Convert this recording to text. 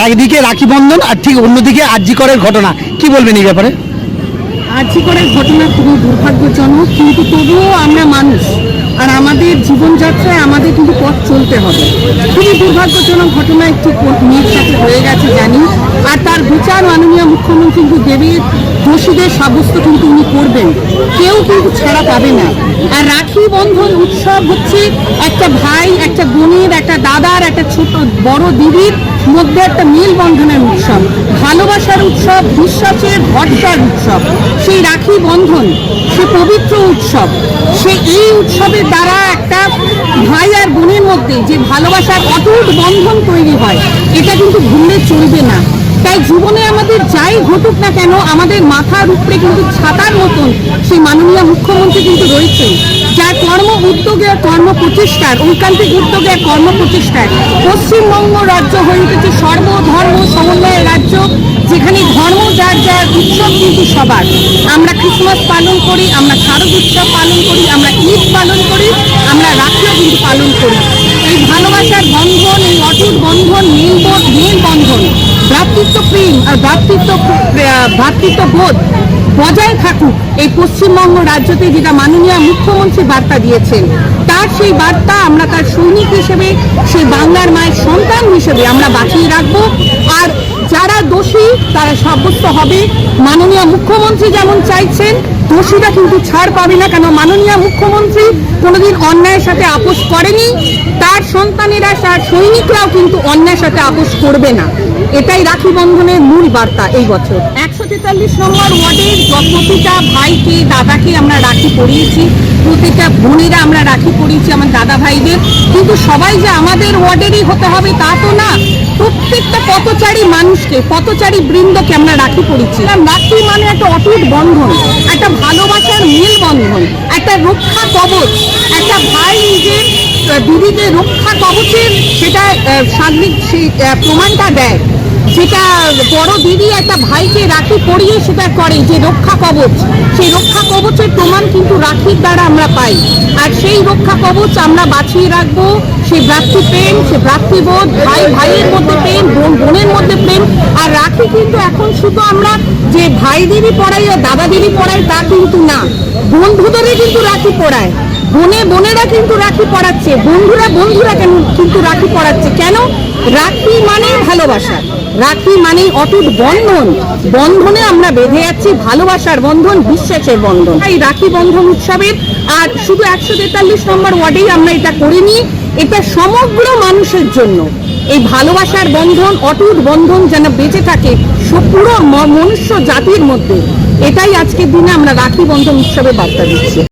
একদিকে রাখি বন্ধন আর ঠিক অন্যদিকে আরজি করের ঘটনা, কি বলবেন এই ব্যাপারে? আরজি করের ঘটনা খুবই দুর্ভাগ্যজনক, কিন্তু তবুও আমরা মানুষ আর আমাদের জীবনযাত্রায় আমাদের কিন্তু পথ চলতে হবে। খুবই দুর্ভাগ্যজনক ঘটনা একটি মেয়ের সাথে হয়ে গেছে জানি, আর তার বিচার মাননীয় মুখ্যমন্ত্রী কিন্তু দেবের দোষীদের সাব্যস্ত কিন্তু উনি করবেন, কেউ কিন্তু ছাড়া পাবে না। আর রাখি বন্ধন উৎসব হচ্ছে একটা ভাই, একটা বোনের, একটা দাদার, একটা ছোট বড় দিদির মধ্যে একটা মেল বন্ধনের উৎসব, ভালোবাসার উৎসব, বিশ্বাসের ভরসার উৎসব। সেই রাখি বন্ধন সে পবিত্র উৎসব, সে এই উৎসবের দ্বারা একটা ভাই আর বোনের মধ্যে যে ভালোবাসার অটুট বন্ধন তৈরি হয়, এটা কিন্তু ভুললে চলবে না। তাই জীবনে আমাদের যাই ঘটুক না কেন, আমাদের মাথার উপরে কিন্তু ছাতার মতন সেই মাননীয় মুখ্যমন্ত্রী কিন্তু রয়েছেন, যার কর্ম উদ্যোগে, কর্ম প্রচেষ্টার, ঐকান্তিক উদ্যোগে, কর্ম প্রচেষ্টায় পশ্চিমবঙ্গ রাজ্য হয়ে উঠেছে সর্বধর্ম সমন্বয়ের রাজ্য, যেখানে ধর্ম যার যার, উৎসব কিন্তু সবার। আমরা ক্রিসমাস পালন করি, আমরা শারদ উৎসব পালন করি, আমরা ঈদ পালন করি, আমরা রাখিও কিন্তু পালন করি। এই ভালোবাসার বন্ধন, এই অটুট বন্ধন, মেল বন্ধন, ভ্রাতৃত্ব প্রেম আর ভ্রাতৃত্ববোধ বজায় থাকুক এই পশ্চিমবঙ্গ রাজ্যতে, যেটা মাননীয় মুখ্যমন্ত্রী বার্তা দিয়েছেন। তার সেই বার্তা আমরা তার সৈনিক হিসেবে, সেই বাংলার মায়ের সন্তান হিসেবে আমরা বাঁচিয়ে রাখবো। আর যারা দোষী তারা সাব্যস্ত হবে, মাননীয় মুখ্যমন্ত্রী যেমন চাইছেন, দোষীরা কিন্তু ছাড় পাবে না, কেন মাননীয় মুখ্যমন্ত্রী কোনোদিন অন্যায়ের সাথে আপোষ করেনি, তার সন্তানেরা, তার সৈনিকরাও কিন্তু অন্যায়ের সাথে আপোষ করবে না। এটাই রাখি বন্ধনের মূল বার্তা এই বছর। 143 নম্বর ওয়ার্ডের প্রতিটা ভাইকে, দাদাকে আমরা রাখি পরিয়েছি, প্রতিটা বোনেরা আমরা রাখি পরিয়েছি আমার দাদা ভাইদের। কিন্তু সবাই যে আমাদের ওয়ার্ডেরই হতে হবে তা তো না, প্রত্যেকটা পথচারী মানুষকে, পথচারী বৃন্দকে আমরা রাখি পরিয়েছিলাম। রাখি মানে একটা অটুট বন্ধন, একটা ভালোবাসার মেল বন্ধন, একটা রক্ষা কবচ। একটা ভাই নিজের দিদিকে রক্ষা কবচের সেটা সার্বিক সেই প্রমাণটা দেয়, যেটা বড় দিদি একটা ভাইকে রাখি পরিয়ে সেটা করে যে রক্ষা কবচ, সেই রক্ষা কবচের প্রমাণ কিন্তু রাখির দ্বারা আমরা পাই। আর সেই রক্ষা কবচ আমরা বাঁচিয়ে রাখবো, সেই ভ্রাতৃপ্রেম, সে ভ্রাতৃবোধ, ভাই ভাইয়ের মধ্যে প্রেম, বোন বোনের মধ্যে প্রেম। আর রাখি কিন্তু এখন শুধু আমরা যে ভাই দিদি পড়াই আর দাদা দিদি পড়াই তা কিন্তু না, বন্ধুদেরই কিন্তু রাখি পড়ায়, বোনেরা কিন্তু রাখি পড়াচ্ছে, বন্ধুরা কিন্তু রাখি পড়াচ্ছে। কেন? রাখি মানে ভালোবাসা, রাখি মানে অটুট বন্ধন, বন্ধনে আমরা বেঁধে যাচ্ছি, ভালোবাসার বন্ধন, বিশ্বাসের বন্ধন। এই রাখি বন্ধন উৎসবের আর শুধু 143 নম্বর ওয়ার্ডেই আমরা এটা করিনি, এটা সমগ্র মানুষের জন্য। এই ভালোবাসার বন্ধন, অটুট বন্ধন যেন বেঁচে থাকে পুরো মনুষ্য জাতির মধ্যে, এটাই আজকের দিনে আমরা রাখি বন্ধন উৎসবে বার্তা দিচ্ছি।